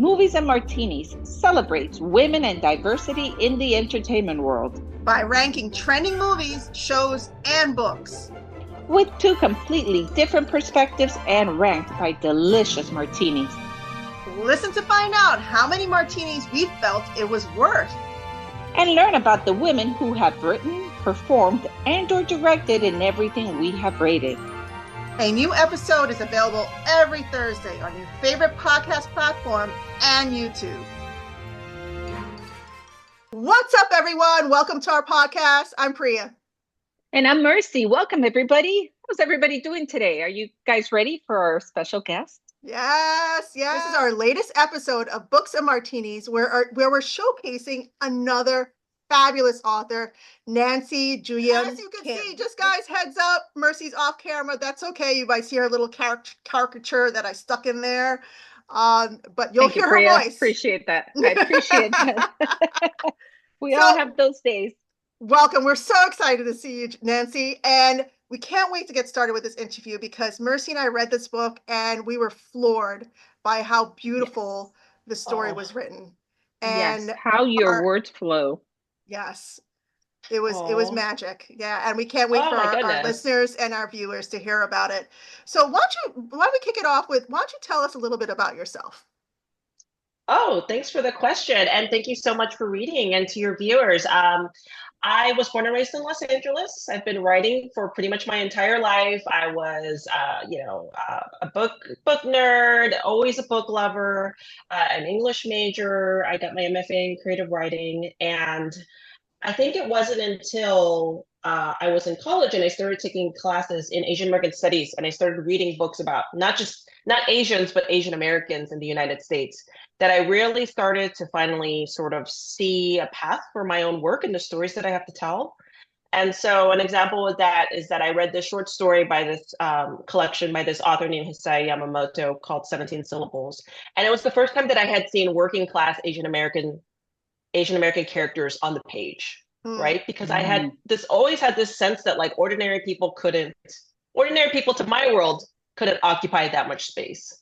Movies and Martinis celebrates women and diversity in the entertainment world by ranking trending movies, shows, and books. with two completely different perspectives and ranked by delicious martinis. Listen to find out how many martinis we felt it was worth. And learn about the women who have written, performed, and/or directed in everything we have rated. A new episode is available every Thursday on your favorite podcast platform and YouTube. What's up, everyone? Welcome to our podcast. I'm Priya. And I'm Mercy. Welcome, everybody. How's everybody doing today? Are you guys ready for our special guest? Yes. This is our latest episode of Books and Martinis, where we're showcasing another fabulous author, Nancy Jooyoun. As you can see, just guys, heads up, Mercy's off camera. That's okay. You might see her little caricature that I stuck in there. But you'll hear her voice. Appreciate that. I appreciate that. We all have those days. Welcome. We're so excited to see you, Nancy. And we can't wait to get started with this interview because Mercy and I read this book and we were floored by how beautiful the story was written. And how your words flow. Yes, it was magic. Yeah, and we can't wait for our listeners and our viewers to hear about it. So why don't we kick it off with, why don't you tell us a little bit about yourself? Oh, thanks for the question. And thank you so much for reading, and to your viewers. I was born and raised in Los Angeles. I've been writing for pretty much my entire life. I was, a book nerd, always a book lover, an English major. I got my MFA in creative writing. And I think it wasn't until I was in college and I started taking classes in Asian American studies, and I started reading books about not Asians, but Asian Americans in the United States, that I really started to finally sort of see a path for my own work and the stories that I have to tell. And so an example of that is that I read this short story by this collection by this author named Hisai Yamamoto called 17 Syllables. And it was the first time that I had seen working class Asian American characters on the page, right? Because I had always had this sense that like ordinary people to my world couldn't occupy that much space.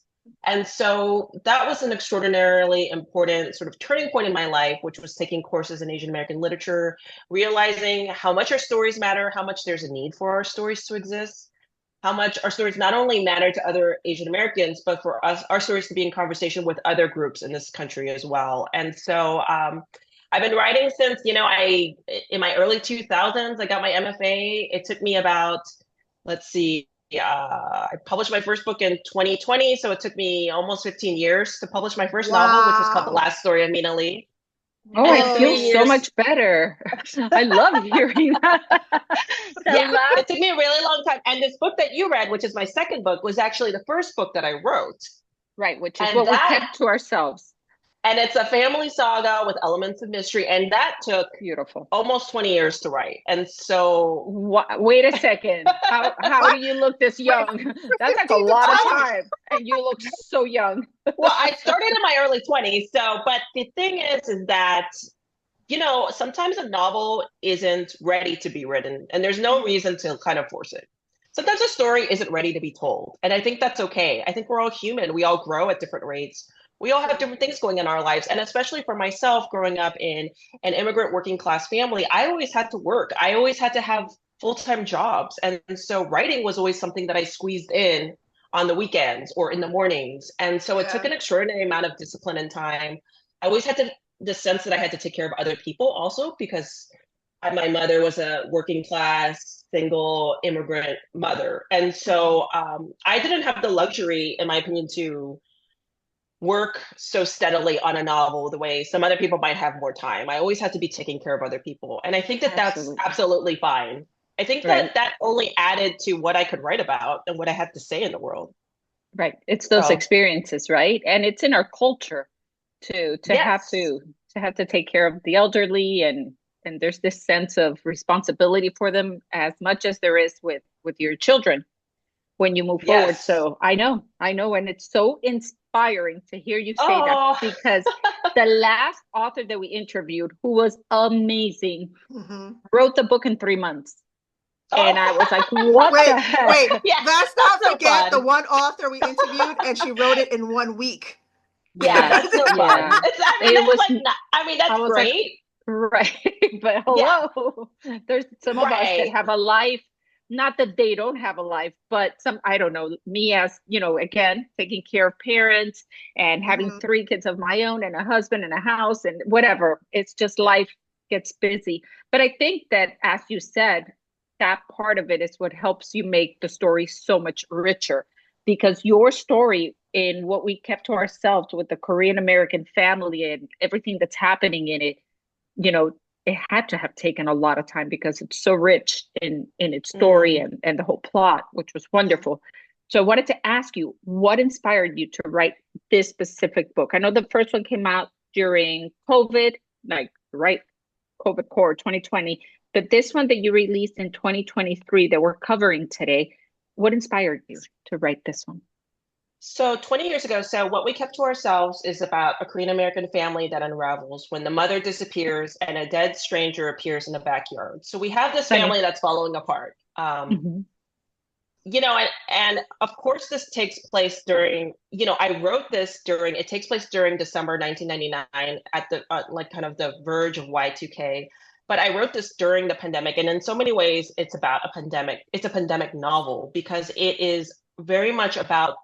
And so that was an extraordinarily important sort of turning point in my life, which was taking courses in Asian American literature, realizing how much our stories matter, how much there's a need for our stories to exist, how much our stories not only matter to other Asian Americans, but for us, our stories to be in conversation with other groups in this country as well. And so I've been writing since, in my early 2000s, I got my MFA. It took me about, I published my first book in 2020. So it took me almost 15 years to publish my first novel, which was called The Last Story of Mina Lee. Oh, I feel so much better. I love hearing that. It took me a really long time. And this book that you read, which is my second book, was actually the first book that I wrote. Right, which is what we kept to ourselves. And it's a family saga with elements of mystery. And that took almost 20 years to write. And so... Wait a second. How do you look this young? That's like a lot of time. And you look so young. Well, I started in my early 20s. But the thing is that, sometimes a novel isn't ready to be written. And there's no reason to kind of force it. Sometimes a story isn't ready to be told. And I think that's okay. I think we're all human. We all grow at different rates. We all have different things going in our lives. And especially for myself, growing up in an immigrant working class family, I always had to work. I always had to have full-time jobs. And so writing was always something that I squeezed in on the weekends or in the mornings. And so it took an extraordinary amount of discipline and time. I always had the sense that I had to take care of other people also, because my mother was a working class, single immigrant mother. And so I didn't have the luxury, in my opinion, to work so steadily on a novel the way some other people might have more time. I always had to be taking care of other people. And I think that that's absolutely fine. I think that only added to what I could write about and what I had to say in the world. Right. It's those experiences, right? And it's in our culture to have to take care of the elderly, and there's this sense of responsibility for them as much as there is with your children when you move forward. So I know, and it's so inspiring to hear you say that, because the last author that we interviewed, who was amazing, wrote the book in 3 months. And I was like, what the heck? Let's not forget the one author we interviewed, and she wrote it in 1 week. Yeah, Yes, that's no fun. yeah. I mean, It that's was, like not, I mean, I that's was like, great. right. But Yeah, hello, there's some of us that right. have a life, not that they don't have a life, but some, I don't know, me as, again, taking care of parents and having Mhm. 3 kids of my own and a husband and a house and whatever. It's just Yeah. life gets busy. But I think that, as you said, that part of it is what helps you make the story so much richer because your story in what we kept to ourselves with the Korean American family and everything that's happening in it, you know, it had to have taken a lot of time because it's so rich in its story Mm. and the whole plot, which was Mhm. wonderful. So I wanted to ask you, what inspired you to write this specific book? I know the first one came out during COVID, like right COVID core 2020, but this one that you released in 2023 that we're covering today, what inspired you to write this one? So 20 years ago, so what we kept to ourselves is about a Korean American family that unravels when the mother disappears and a dead stranger appears in the backyard. So we have this Sunny. family that's falling apart. Mm-hmm. And of course, this takes place during, I wrote this during, it takes place during December 1999 at the like kind of the verge of Y2K. But I wrote this during the pandemic. And in so many ways, it's about a pandemic. It's a pandemic novel because it is very much about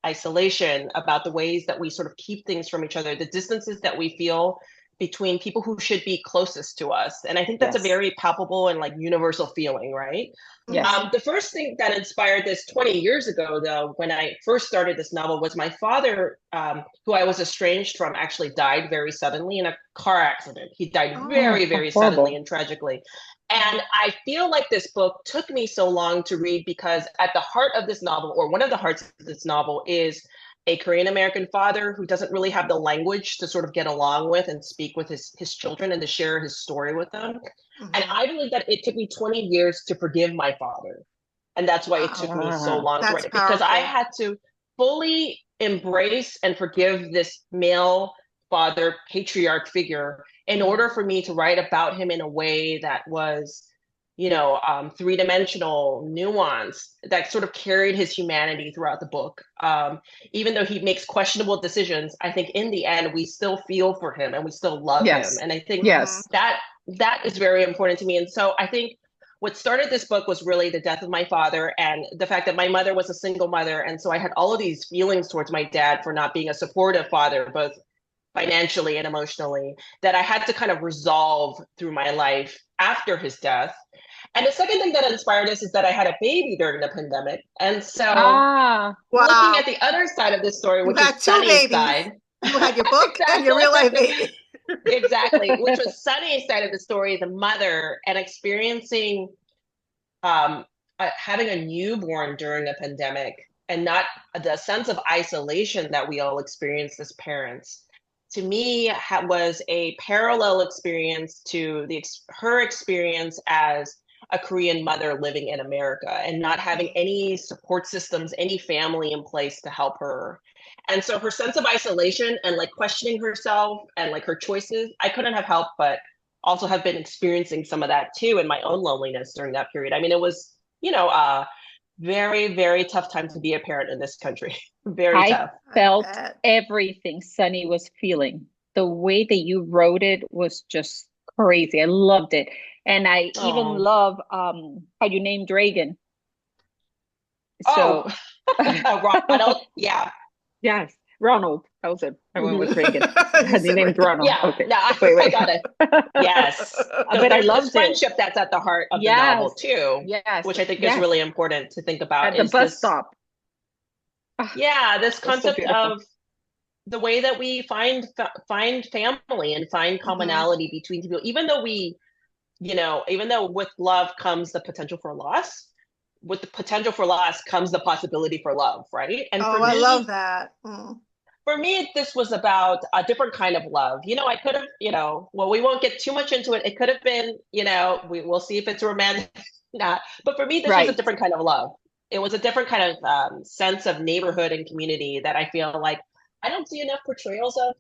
isolation, about the ways that we sort of keep things from each other, the distances that we feel between people who should be closest to us. And I think that's a Yes. very palpable and like universal feeling, right? Yes. The first thing that inspired this 20 years ago, though, when I first started this novel, was my father, who I was estranged from, actually died very suddenly in a car accident. He died Oh. very, Oh, how very suddenly horrible. and tragically. And I feel like this book took me so long to read because at the heart of this novel, or one of the hearts of this novel, is a Korean American father who doesn't really have the language to sort of get along with and speak with his children and to share his story with them. And Mhm. I believe that it took me 20 years to forgive my father. And that's why it took Wow. me so long to write That's it, because I powerful. had to fully embrace and forgive this male father patriarch figure in order Mhm. for me to write about him in a way that was, three-dimensional, nuanced, that sort of carried his humanity throughout the book. Even though he makes questionable decisions, I think in the end we still feel for him and we still love him. Yes. And I think Mhm. Yes. that is very important to me. And so I think what started this book was really the death of my father and the fact that my mother was a single mother. And so I had all of these feelings towards my dad for not being a supportive father, both financially and emotionally, that I had to kind of resolve through my life after his death. And the second thing that inspired us is that I had a baby during the pandemic. And so Ah, looking at Wow. the other side of this story, You which is had two Sunny's babies. side, You had your book and your exactly. real life baby. Exactly, which was Sunny's side of the story, the mother, and experiencing having a newborn during a pandemic and not the sense of isolation that we all experience as parents. To me, was a parallel experience to her experience as a Korean mother living in America and not having Mhm. any support systems, any family in place to help her. And so her sense of isolation and like questioning herself and like her choices, I couldn't have helped but also have been experiencing some of that too in my own loneliness during that period. I mean, it was, very, very tough time to be a parent in this country. Very I tough. I felt bet. everything Sunny was feeling. The way that you wrote it was just crazy. I loved it. And I even Oh, love how you named Reagan. oh, So Ronald. Yeah. yes, Ronald. That was it. I went with Reagan. You Had you said named right. Ronald. Yeah. Okay. No, Wait, I wait. got it. Yes. No, But I there's this loved it. friendship that's at the heart of the novel Yes. too, Yes. which I think is Yes. really important to think about At the is bus this, stop. Ah, yeah, this was so concept beautiful. of the way that we find family and find Mhm. commonality between people, even though even though with love comes the potential for loss, with the potential for loss comes the possibility for love, right? And Oh, I love that. Mm. for me, this was about a different kind of love. I could have, well, we won't get too much into it. It could have been, we'll see if it's romantic, not. But for me, this was a Right. different kind of love. It was a different kind of sense of neighborhood and community that I feel like I don't see enough portrayals of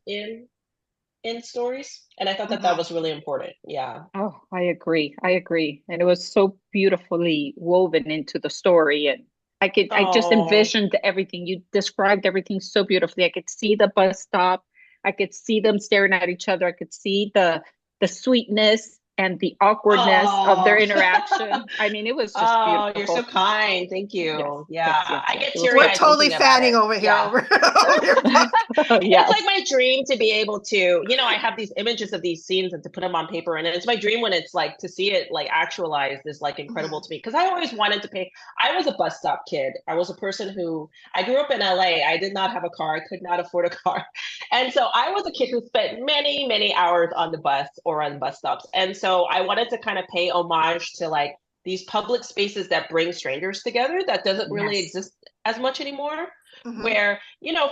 in stories, and I thought that that Mhm. was really important. Yeah. Oh, I agree. I agree. And it was so beautifully woven into the story. And I just Oh, envisioned everything. You described everything so beautifully. I could see the bus stop. I could see them staring at each other. I could see the sweetness and the awkwardness of their Oh, interaction. I mean, it was just oh, you're so beautiful. kind. Thank Yes, you. yes, Yeah, yes, I yes. get It was We're teary-eyed wonderful. totally thinking about fanning it. over here Yeah. over your book. It's like Yes. my dream to be able to, I have these images of these scenes and to put them on paper. And it's my dream when it's like to see it like actualized is like incredible Mhm. to me. Cause I always wanted to pay. I was a bus stop kid. I was a person who I grew up in LA. I did not have a car. I could not afford a car. And so I was a kid who spent many, many hours on the bus or on bus stops. And so I wanted to kind of pay homage to like these public spaces that bring strangers together that doesn't really Yes. exist as much anymore Mhm. where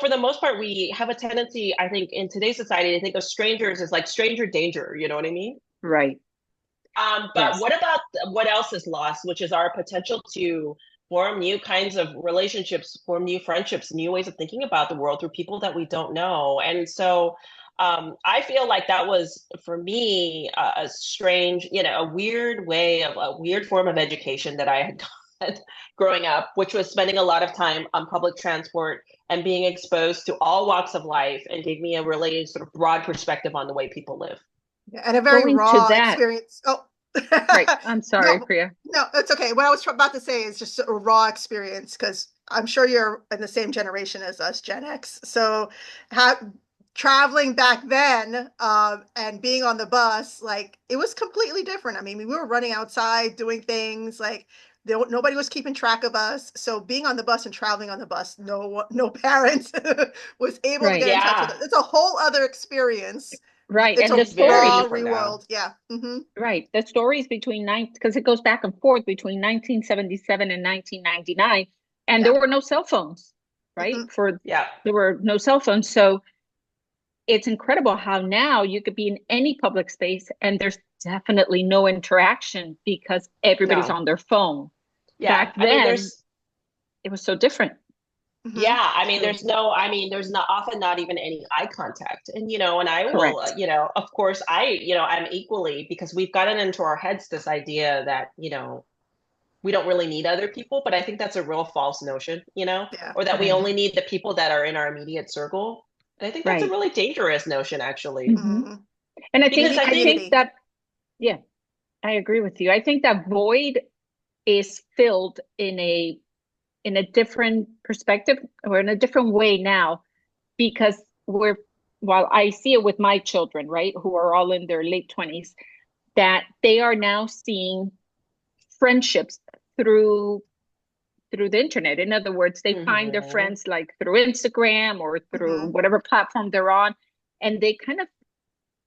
for the most part we have a tendency I think in today's society to think of strangers as like stranger danger, you know what I mean? Right. But Yes. what about what else is lost, which is our potential to form new kinds of relationships, form new friendships, new ways of thinking about the world through people that we don't know. And so I feel like that was for me a strange, a weird way of a weird form of education that I had got growing up, which was spending a lot of time on public transport and being exposed to all walks of life and gave me a really sort of broad perspective on the way people live. Yeah, and a very Going to raw that. experience. Oh, Right. I'm sorry, no, Priya. no, it's okay. What I was about to say is just a raw experience because I'm sure you're in the same generation as us, Gen X. So, traveling back then and being on the bus, like it was completely different. I mean, we were running outside doing things like nobody was keeping track of us. So being on the bus and traveling on the bus, no parents was able to Right. get in touch with Yeah, us. It's a whole other experience. Right. It's And a the it's very raw stories, different real now. world. Yeah. Hmm. right. The stories between because it goes back and forth between 1977 and 1999. And there Yeah. were no cell phones, right? Hmm. Yeah. There were no cell phones. So it's incredible how now you could be in any public space and there's definitely no interaction because everybody's No. on their phone. Yeah. Back I mean, then, it was so different. Hmm. yeah, I mean, True. there's not often not even any eye contact. And, and I will, Correct. of course, I'm equally because we've gotten into our heads this idea that, we don't really need other people, but I think that's a real false notion, Yeah. or that we Right. only need the people that are in our immediate circle. And I think that's a Right. really dangerous notion, actually, Hmm. Hmm. And I You because think need I I think, think community. that yeah, I agree with you. I think that void is filled in a different perspective or in a different way now because we're while I see it with my children, right, who are all in their late 20s, that they are now seeing friendships through through the internet. In other words, they find their mhm. friends like through Instagram or through Hmm. whatever platform they're on, and they kind of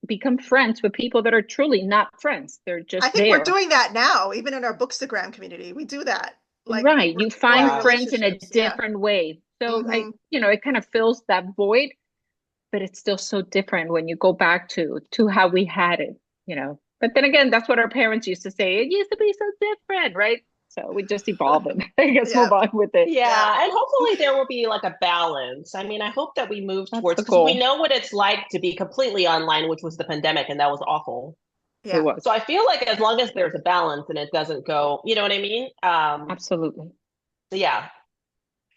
become friends with people that are truly not friends. They're I just think we're there. doing that now, even in our Bookstagram community. We do that. Like Right. we're You forming find Yeah. friends in a relationships. Yeah. different way. So Hmm. it kind of fills that void, but it's still so different when you go back to how we had it. But then again, that's what our parents used to say. It used to be so different, right? So we just evolve and I guess Yeah. move on with it. Yeah. Yeah, and hopefully there will be like a balance. I mean, I hope that we move That's towards the because we goal. know what it's like to be completely online, which was the pandemic, and that was awful. It Yeah. So was. I feel like as long as there's a balance and it doesn't go, you know what I mean? Absolutely. Yeah,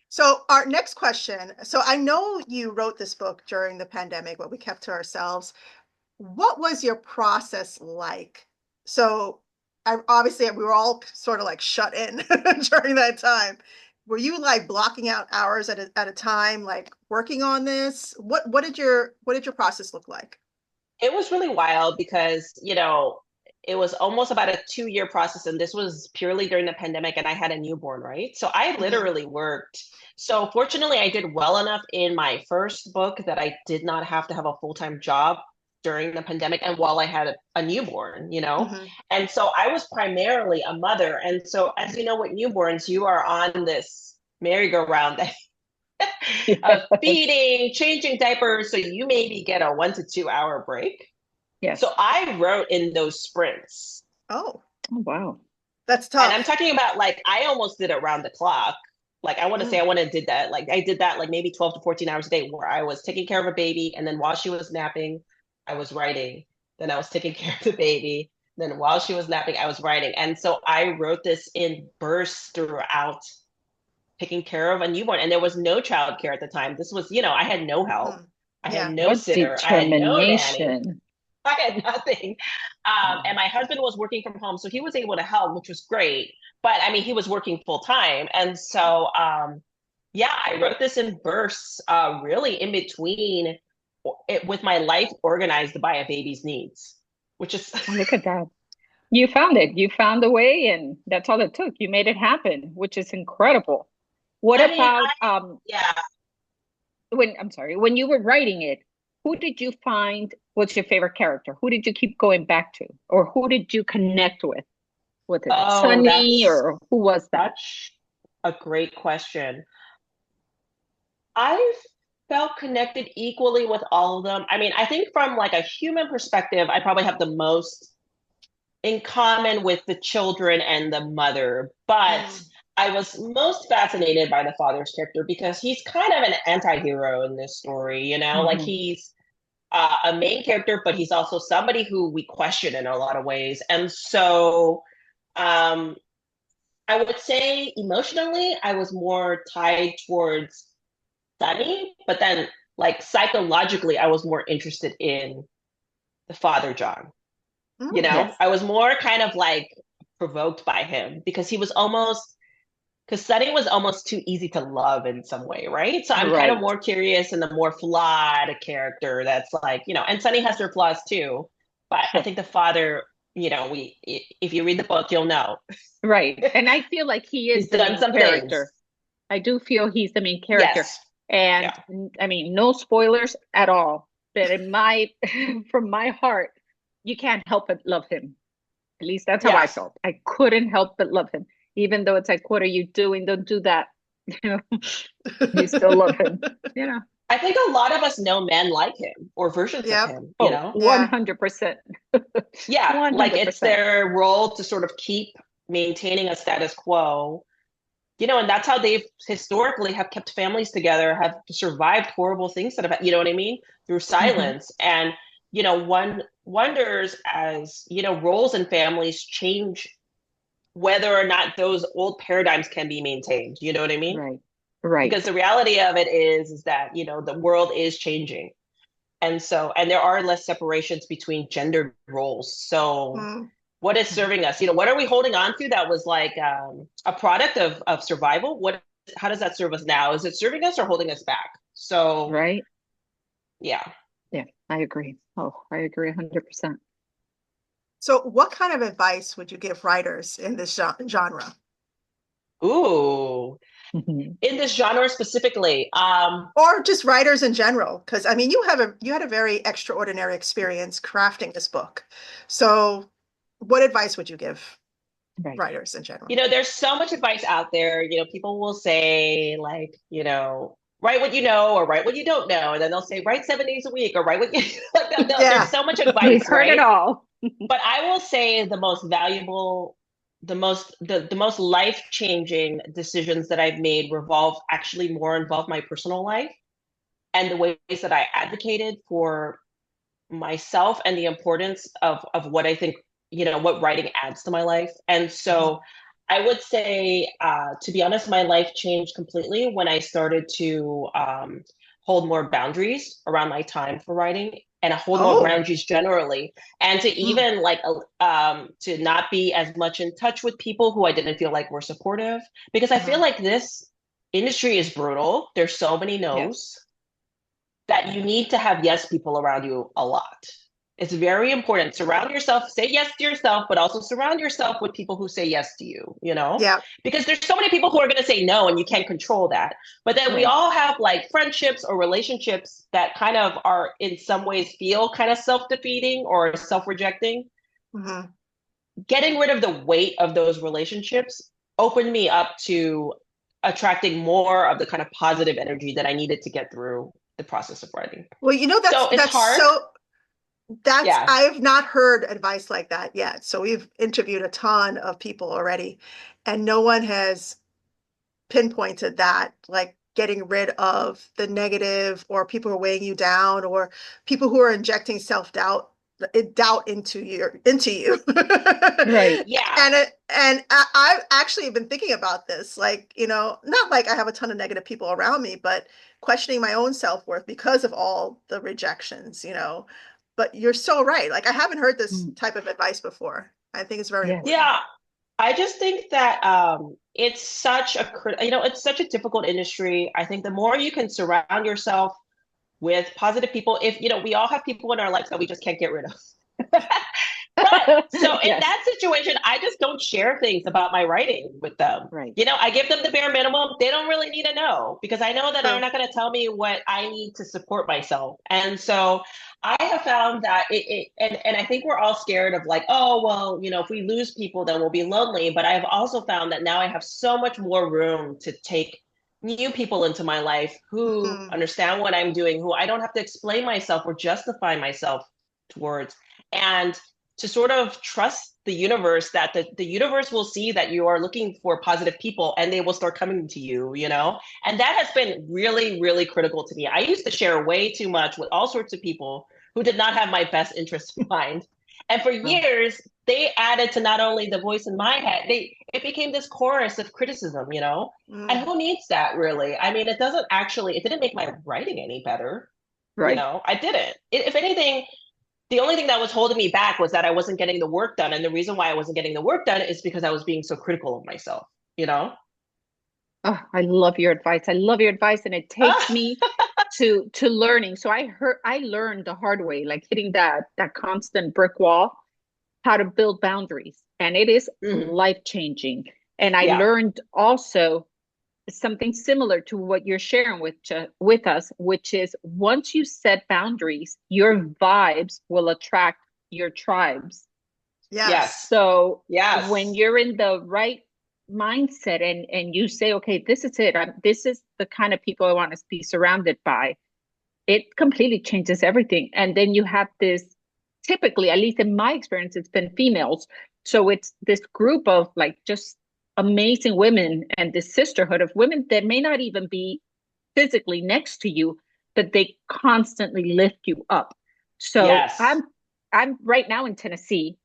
So our next question. So I know you wrote this book during the pandemic, but we kept to ourselves. What was your process like? So obviously we were all sort of like shut in during that time. Were you like blocking out hours at a time, like working on this? What did your process look like? it was really wild because, it was almost about a 2-year process, and this was purely during the pandemic, and I had a newborn, right? So I Hmm. literally worked. So fortunately, I did well enough in my first book that I did not have to have a full-time job during the pandemic and while I had a newborn. Hmm. And so I was primarily a mother. And so, as you know, with newborns, you are on this merry-go-round of Yes. feeding, changing diapers. So you maybe get a 1 to 2 hour break. So Yes. I wrote in those sprints. Oh, Oh, wow. that's And I'm tough. talking about like I almost did it round the clock. Like I want to say Mm. I want to did that. Like I did that like maybe 12 to 14 hours a day where I was taking care of a baby and then while she was napping, I was writing. Then I was taking care of the baby. Then while she was napping, I was writing. And so I wrote this in bursts throughout taking care of a newborn. And there was no childcare at the time. This was, I had no help. Hmm. I had Yeah. no What sitter. I had no nanny. determination. I had nothing. And my husband was working from home, so he was able to help, which was great. But I mean, he was working full time. And so, yeah, I wrote this in bursts, really in between it, with my life organized by a baby's needs, which is, Oh, look at that. You found it. You found a way, and that's all it took. You made it happen, which is incredible. What I mean, about yeah. when you were writing it, who did you find was your favorite character? Who did you keep going back to? Or who did you connect with? Was it Oh, Sunny that's or who was that? such a great question. I felt connected equally with all of them. I mean, I think from like a human perspective, I probably have the most in common with the children and the mother, but Mm. I was most fascinated by the father's character because he's kind of an anti-hero in this story, you know, like Hmm. he's a main character, but he's also somebody who we question in a lot of ways. And so um, I would say emotionally, I was more tied towards Sunny, but then like psychologically, I was more interested in the father John. You Mm. know, Yes. I was more kind of like provoked by him because he was almost because Sunny was almost too easy to love in some way, right? So I'm kind of Right. more curious in the more flawed character that's like, you know, and Sunny has her flaws too. But I Sure. think the father, you know, if you read the book, you'll know Right. And I feel like he is he's the done main some things. character. I do feel he's the main character. Yes. And Yeah. I mean, no spoilers at all. But in my, from my heart, you can't help but love him. At least that's how I Yes. felt. I couldn't help but love him. Even though it's like, what are you doing? Don't do that. You know, you still love him. You know. I think a lot of us know men like him or versions of Yep. him, you Oh, know? Yeah. 100%. Yeah, like it's 100%. their role to sort of keep maintaining a status quo, you know, and that's how they've historically have kept families together, have survived horrible things that have, you know what I mean, through Hmm. silence. And, you know, one wonders as, you know, roles in families change whether or not those old paradigms can be maintained. You know what I mean? Right. Because Right. the reality of it is that, you know, the world is changing. And so, and there are less separations between gender roles. So, Mm. what is serving us? You know, what are we holding on to that was like a product of survival? What, how does that serve us now? Is it serving us or holding us back? So, Right. yeah. Yeah, I agree. Oh, I agree 100%. So what kind of advice would you give writers in this genre? Ooh, Mhm. in this genre specifically, Or just writers in general? Because I mean, you had a very extraordinary experience crafting this book. So what advice would you give Right. writers in general? you know, there's so much advice out there. You know, people will say like, you know, write what you know or write what you don't know, and then they'll say write 7 days a week or write what you like. There's Yeah. so much We've advice, heard it right? all. But I will say the most valuable, the most life-changing decisions that I've made revolve actually more involve my personal life and the ways that I advocated for myself and the importance of what I think, you know, what writing adds to my life. And Mhm. so I would say, to be honest, my life changed completely when I started to hold more boundaries around my time for writing and hold more Oh. boundaries generally, and to Mm. even like to not be as much in touch with people who I didn't feel like were supportive, because I feel Mhm. like this industry is brutal. There's so many Yes. no's that you need to have yes people around you a lot. It's very important. Surround yourself, say yes to yourself, but also surround yourself with people who say yes to you, you know? Yeah. Because there's so many people who are going to say no and you can't control that. But then we Right. all have like friendships or relationships that kind of are in some ways feel kind of self defeating or self rejecting. Mhm. Getting rid of the weight of those relationships opened me up to attracting more of the kind of positive energy that I needed to get through the process of writing. Well, you know, So it's that's hard. so that's Yeah. I have not heard advice like that yet. So we've interviewed a ton of people already, and no one has pinpointed that, like getting rid of the negative or people who are weighing you down or people who are injecting self-doubt. doubt into you. Right. Yeah. And I've actually been thinking about this, like, not like I have a ton of negative people around me, but questioning my own self-worth because of all the rejections. But you're so right. Like, I haven't heard this Mm. type of advice before. I think it's very Yes. important. Yeah. I just think that it's such a it's such a difficult industry. I think the more you can surround yourself with positive people, if we all have people in our lives that we just can't get rid of. But so in Yes. that situation, I just don't share things about my writing with them. Right. I give them the bare minimum. They don't really need to know because I know that they're True. not going to tell me what I need to support myself. And so I have found that and I think we're all scared of like, oh, well, if we lose people, then we'll be lonely. But I've also found that now I have so much more room to take new people into my life who Mm. understand what I'm doing, who I don't have to explain myself or justify myself towards. And to sort of trust the universe that the universe will see that you are looking for positive people and they will start coming to you. And that has been really, really critical to me. I used to share way too much with all sorts of people who did not have my best interests in mind. And for Right. years, they added to not only the voice in my head, it became this chorus of criticism. And Mm. who needs that really? I mean, it didn't make my writing any better. Right. I didn't. If anything, the only thing that was holding me back was that I wasn't getting the work done. And the reason why I wasn't getting the work done is because I was being so critical of myself, you know? Oh, I love your advice. I love your advice, and it takes me to learning. So I learned the hard way, like hitting that constant brick wall, how to build boundaries, and it is Mhm. life changing. And I Yeah. learned also something similar to what you're sharing with us, which is once you set boundaries, your vibes will attract your tribes. Yes. Yes. So when Yes. you're in the right mindset and you say, okay, this is it. This is the kind of people I want to be surrounded by. It completely changes everything. And then you have this, typically, at least in my experience, it's been females. So it's this group of like just amazing women and this sisterhood of women that may not even be physically next to you, but they constantly lift you up. So Yes. I'm right now in Tennessee.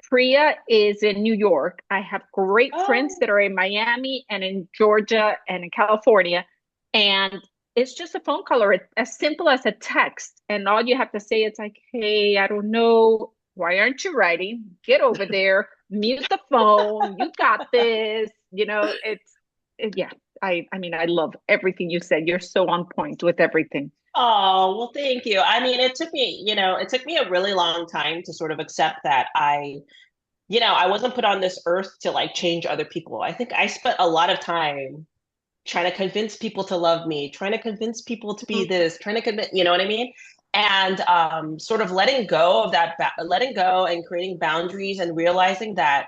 Priya is in New York. I have great friends Oh, that are in Miami and in Georgia and in California. And it's just a phone call or as simple as a text. And all you have to say is like, hey, I don't know. Why aren't you writing? Get over there, mute the phone. You got this. Yeah. I mean, I love everything you said. You're so on point with everything. oh, well, thank you. I mean, it took me a really long time to sort of accept that I wasn't put on this earth to like change other people. I think I spent a lot of time trying to convince people to love me, trying to convince people to be Mm. this, trying to convince, you know what I mean? And sort of letting go of letting go and creating boundaries and realizing that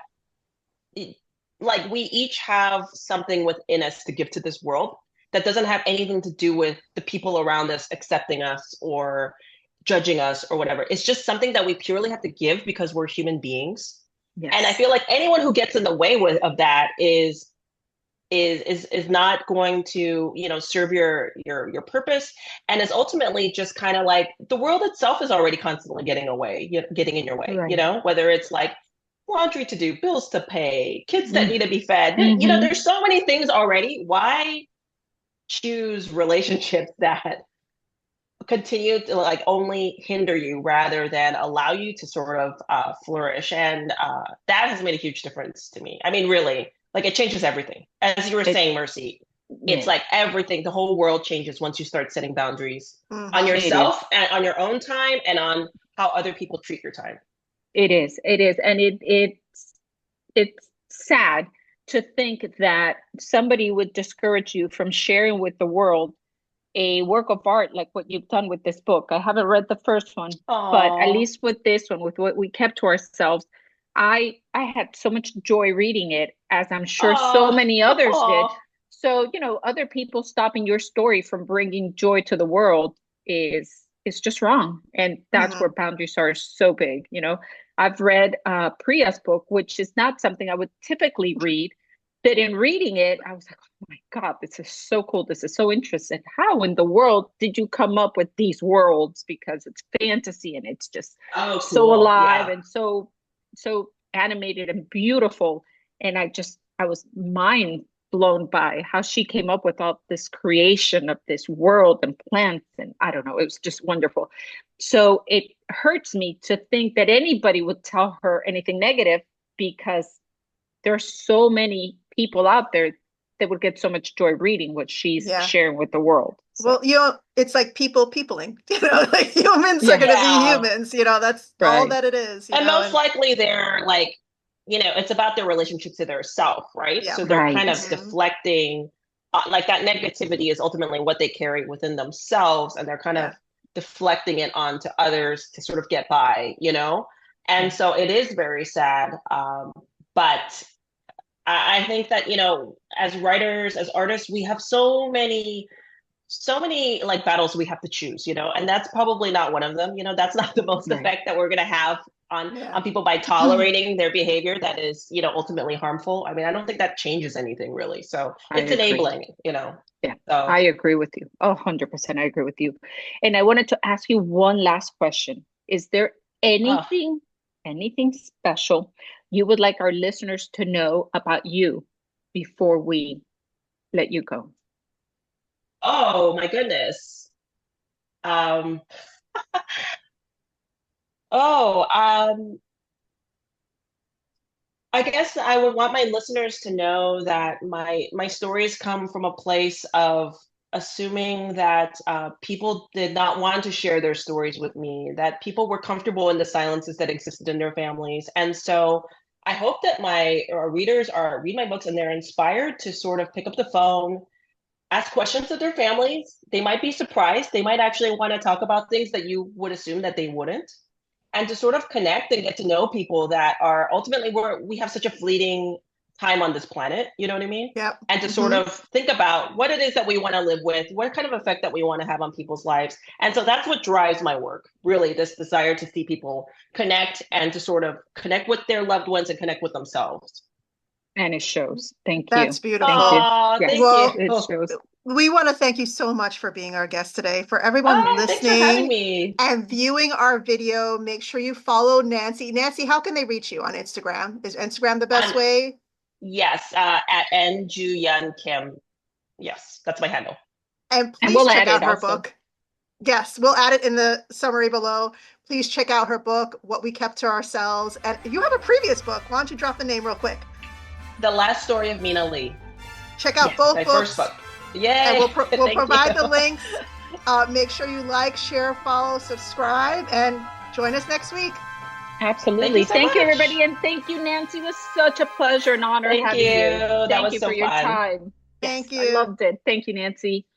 it, like we each have something within us to give to this world that doesn't have anything to do with the people around us accepting us or judging us or whatever. It's just something that we purely have to give because we're human beings. And I Yes. feel like anyone who gets in the way of that is not going to serve your purpose, and is ultimately just kind of like the world itself is already constantly getting in your way, Right. whether it's like laundry to do, bills to pay, kids that need to be fed. Mm-hmm. There's so many things already. Why choose relationships that continue to like only hinder you rather than allow you to sort of flourish? And that has made a huge difference to me. I mean, really, like it changes everything. As you were It saying, Mercy, it's Yeah, like everything, the whole world changes once you start setting boundaries on Hmm. it is. yourself and on your own time and on how other people treat your time. It is. It is. And it's sad to think that somebody would discourage you from sharing with the world a work of art like what you've done with this book. I haven't read the first one, but at Oh, least with this one, with what we kept to ourselves, I had so much joy reading it, as I'm sure so oh, many others did. oh, So, other people stopping your story from bringing joy to the world is just wrong. And that's where Hmm. boundaries are so big. I've read Priya's book, which is not something I would typically read, But in reading it, I was like, oh my God, this is so cool. This is so interesting. How in the world did you come up with these worlds? Because it's fantasy and it's just Oh, so cool. alive Yeah. and so animated and beautiful. And I was mind blown by how she came up with all this creation of this world and plants. And I don't know, it was just wonderful. So it hurts me to think that anybody would tell her anything negative because there are so many people out there that would get so much joy reading what she's Yeah. sharing with the world. So, Well, it's like peopling, like humans are yeah, going to be Yeah. humans, that's all right. that it is, And most likely they're like, it's about their relationship to their self, right? yeah. So they're kind Right. of deflecting, like that negativity is ultimately what they carry within themselves, and they're kind of Yeah. deflecting it onto others to sort of get by, And so it is very sad. But I think that, as writers, as artists, we have so many like battles we have to choose, and that's probably not one of them. That's not the most Right. effect that we're going to have on Yeah. on people by tolerating their behavior that is, ultimately harmful. I mean, I don't think that changes anything really. So I it's agree. enabling. Yeah, So I agree with you. 100%. I agree with you. And I wanted to ask you one last question. Is there uh, anything special you would like our listeners to know about you before we let you go? oh my goodness. Um oh, I guess I would want my listeners to know that my stories come from a place of assuming that people did not want to share their stories with me, that people were comfortable in the silences that existed in their families. And so I hope that my readers read my books and they're inspired to sort of pick up the phone, ask questions of their families. They might be surprised. They might actually want to talk about things that you would assume that they wouldn't, and to sort of connect and get to know people that are ultimately we have such a fleeting time on this planet, you know what I mean? Yep. And to sort of think about what it is that we want to live with, what kind of effect that we want to have on people's lives. And so that's what drives my work, really, this desire to see people connect and to sort of connect with their loved ones and connect with themselves. And it shows. Thank That's you. beautiful. Thank you. Thank Yes, Well, it you. shows. we want to thank you so much for being our guest today. For everyone Oh, thanks for having listening me. and viewing our video, make sure you follow Nancy. Nancy, how can they reach you on Instagram? Is Instagram the best And way? yes, at N Jooyoun Kim. Yes, that's my handle. And And please we'll check add out it her also. book. Yes, we'll add it in the summary below. Please check out her book, What We Kept to Ourselves. And you have a previous book. Why don't you drop the name real quick? The Last Story of Mina Lee. Check out Yes, both My books. first book. And Yay! we'll Thank provide the you. links. Make sure you like, share, follow, subscribe, and join us next week. Thank you absolutely. so Thank you, much. everybody. And thank you, Nancy. It was such a pleasure and honor Thank having you. you. That Thank was you so for your fun. time. Thank Yes, I you. loved it. Thank you, Nancy.